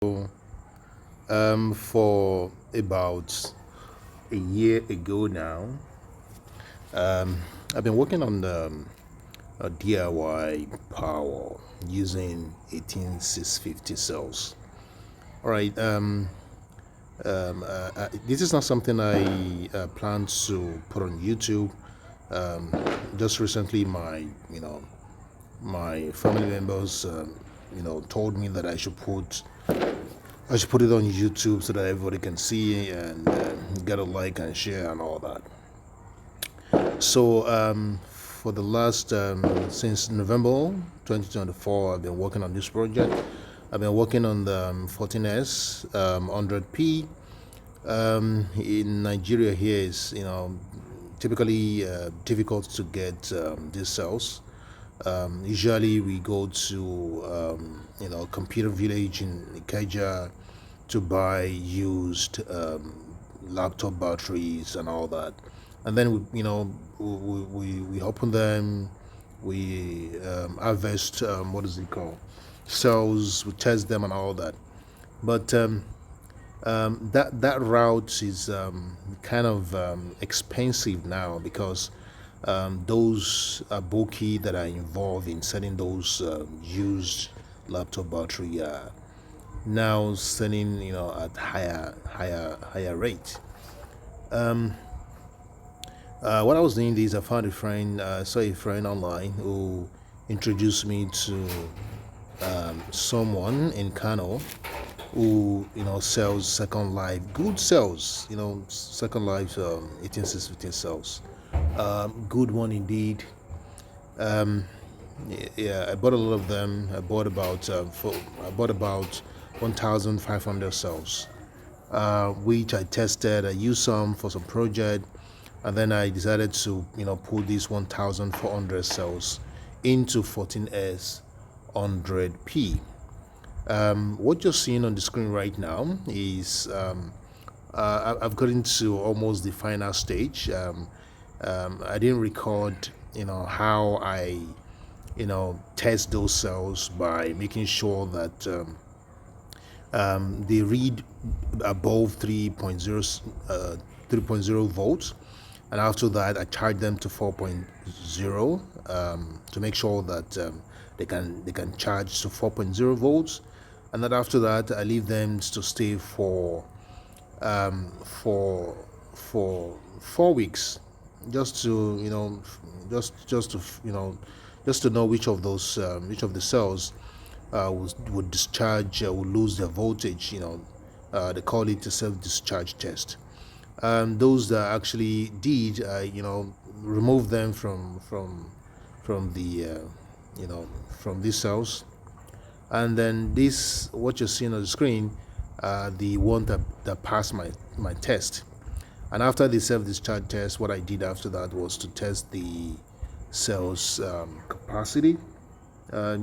For about a year ago now, um, I've been working on a DIY power using 18650 cells. All right, this is not something I plan to put on YouTube. Just recently, my family members, told me that I should put it on YouTube so that everybody can see and get a like and share and all that. So for the last since November 2024, I've been working on this project. I've been working on the 14S 100P. In Nigeria here is typically difficult to get these cells. Usually we go to computer village in Ikeja to buy used laptop batteries and all that, and then we open them, we harvest what is it called, cells, we test them and all that. But that route is kind of expensive now because those bulky that are involved in selling those used laptop battery are now selling at higher rate. What I was doing this, I found a friend, saw a friend online who introduced me to someone in Kano who sells Second Life good cells, Second Life 18615 cells, good one indeed. Yeah, I bought a lot of them. I bought about 1,500 cells, which I tested. I used some for some project, and then I decided to put these 1,400 cells into 14S 100P. What you're seeing on the screen right now is I've gotten to almost the final stage. I didn't record how I test those cells by making sure that they read above 3.0 volts, and after that I charge them to 4.0 to make sure that they can charge to 4.0 volts, and then after that I leave them to stay for 4 weeks, just to just to know which of the cells would discharge, would lose their voltage. They call it a self-discharge test. Those that actually did, remove them from the from these cells, and then this, what you're seeing on the screen, the one that passed my test. And after the self-discharge test, what I did after that was to test the cell's capacity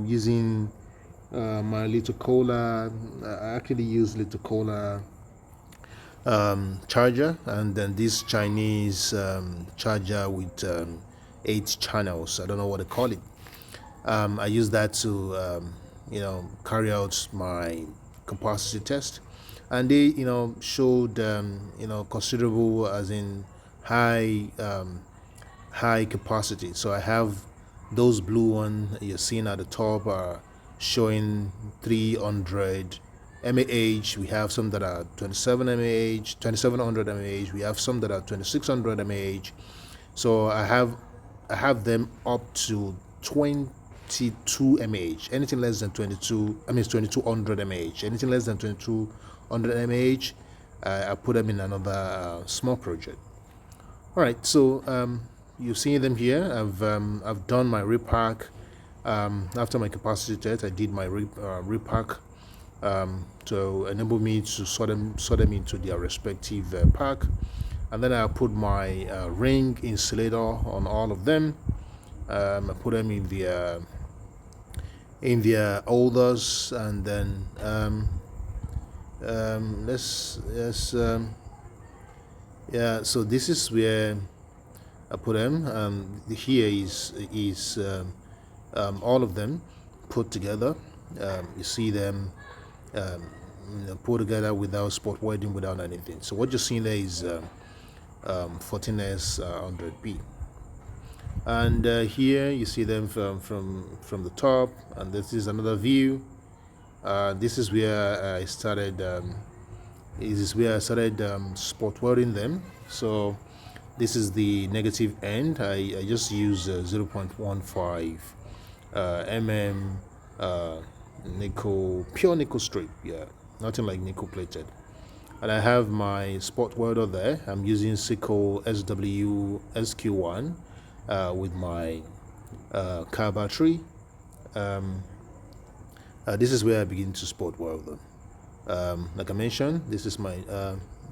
using my little cola. I actually use little cola charger, and then this Chinese charger with 8 channels. I don't know what they call it. I use that to carry out my capacity test, and they showed considerable, as in high capacity. So I have those blue one you're seeing at the top are showing 300 mAh. We have some that are 27 mAh, 2700 mAh. We have some that are 2600 mAh. So I have them up to 22 mAh. Anything less than 22, it's 2200 mAh. Anything less than 2200 mAh, I put them in another small project. All right, so you've seen them here. I've done my repack. After my capacity test, I did my repack to enable me to sort them into their respective pack, and then I put my ring insulator on all of them. I put them in their holders, and then yeah. So this is where I put them. Here is all of them put together. You see them put together without spot welding, without anything. So what you're seeing there is 14S100P, and here you see them from the top, and this is another view. This is where I started. This is where I started spot welding them. So this is the negative end. I just use 0.15 nickel, pure nickel strip. Yeah, nothing like nickel plated. And I have my spot welder there. I'm using Sickle SW-SQ1 with my car battery. This is where I begin to spot weld them. Like I mentioned, this is my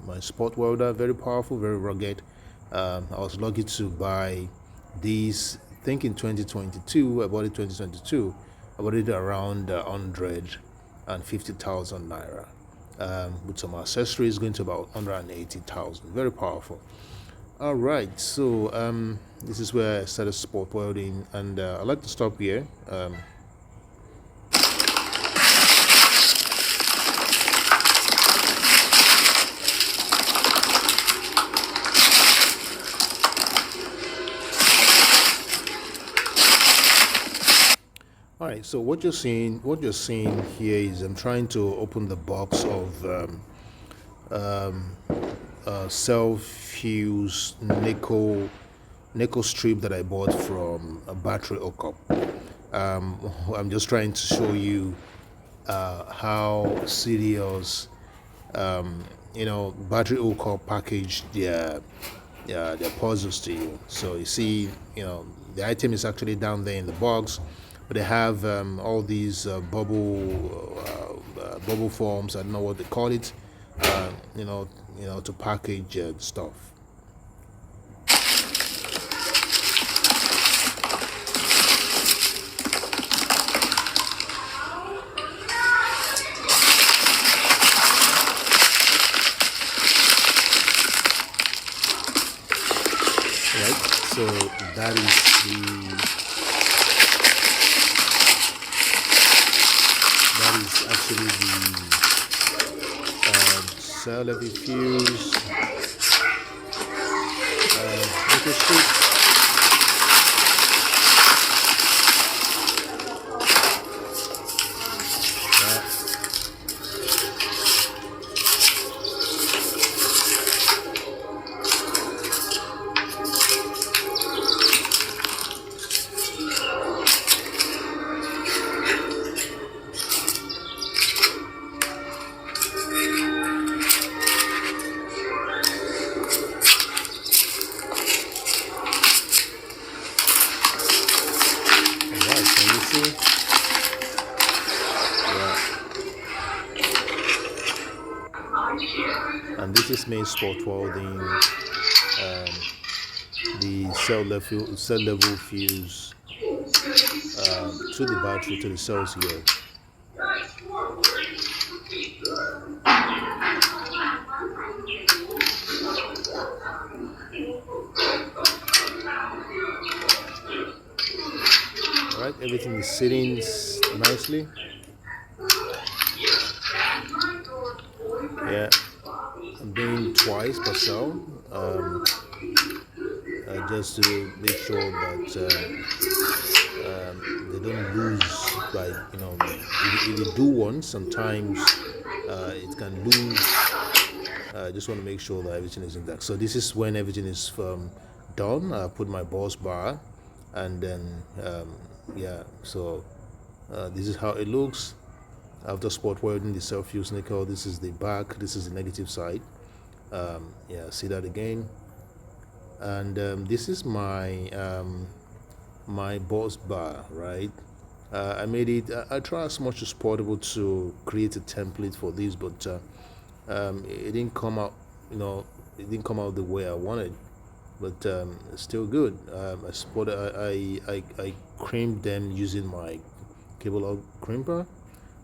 my spot welder. Very powerful, very rugged. I was lucky to buy these. I think in 2022, I bought it 2022. I bought it around 150,000 naira. With some accessories going to about 180,000. Very powerful. All right, so this is where I started spot welding, and I like to stop here. All right, so what you're seeing here is I'm trying to open the box of self-fuse nickel strip that I bought from a battery hookup. I'm just trying to show you how serious battery hookup package their puzzles to you. So you see, the item is actually down there in the box, but they have all these bubble forms. I don't know what they call it. To package stuff. Right. So that is actually the cell level fuse nickel strip. And this is me spot welding the cell level fuse to the battery, to the cells here. Alright, everything is sitting nicely. Yeah, I'm doing twice per cell, just to make sure that they don't lose. Like, if you do one, sometimes it can lose. I just want to make sure that everything is intact. So this is when everything is done. I put my bus bar, and then so this is how it looks after spot welding the self-fuse nickel. This is the back, this is the negative side. See that again. And this is my my bus bar, right? I made it. I try as much as possible to create a template for this, but it didn't come out. It didn't come out the way I wanted. But it's still good. I crimped them using my cable lock crimper,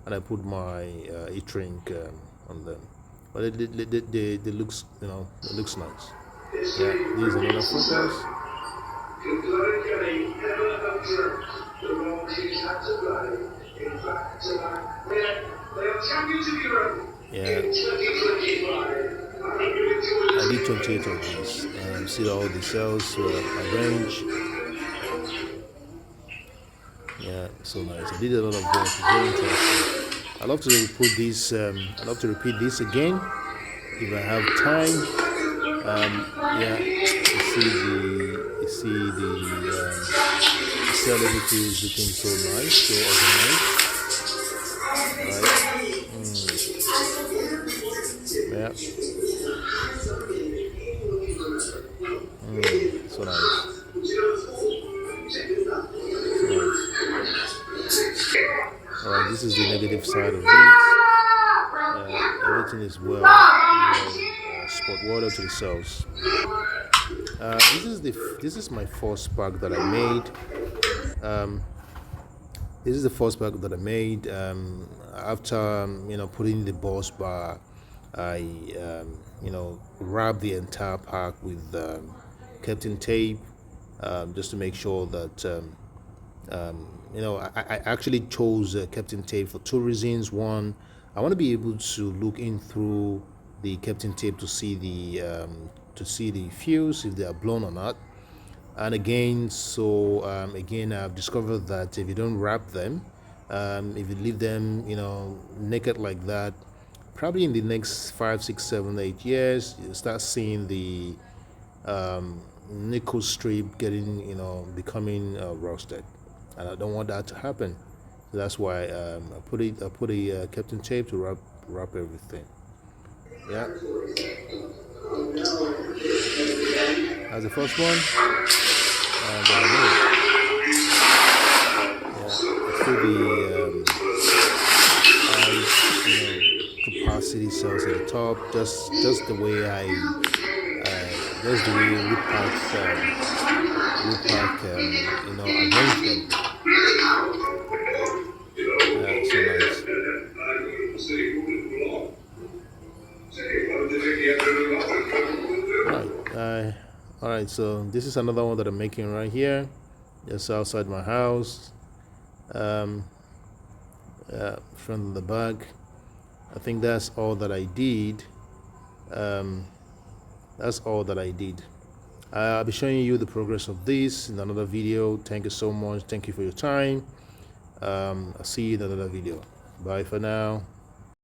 and I put my heat shrink on them. But it looks, it looks nice. Yeah, this is another focus. The wrong teams had to play in back-to-back. They are champions of Europe. Yeah, I did 28 of these. See all the cells were arranged. Yeah, so nice. I did a lot of work. It's very interesting. I love to put this. I love to repeat this again if I have time. Yeah, you see everything is looking so nice, so organized, right? Yeah, so nice, so nice. All right, this is the negative side of this. Everything is spot water to the cells. This is my first pack that I made. This is the first pack that I made. After putting the bus bar, I wrapped the entire pack with Captain tape, just to make sure that I actually chose Captain tape for two reasons. One, I want to be able to look in through the Captain tape to see the fuse if they are blown or not. And again, again, I've discovered that if you don't wrap them, if you leave them naked like that, probably in the next 5, 6, 7, 8 years, you start seeing the nickel strip getting becoming rusted, and I don't want that to happen. So that's why I put a Captain tape to wrap everything. Yeah, that's the first one. And I feel the capacity cells at the top, just the way just the way we pack arrange them. So nice. All right, so this is another one that I'm making right here, just outside my house. Front of the bag. I think that's all that I did. That's all that I did. I'll be showing you the progress of this in another video. Thank you so much. Thank you for your time. I'll see you in another video. Bye for now.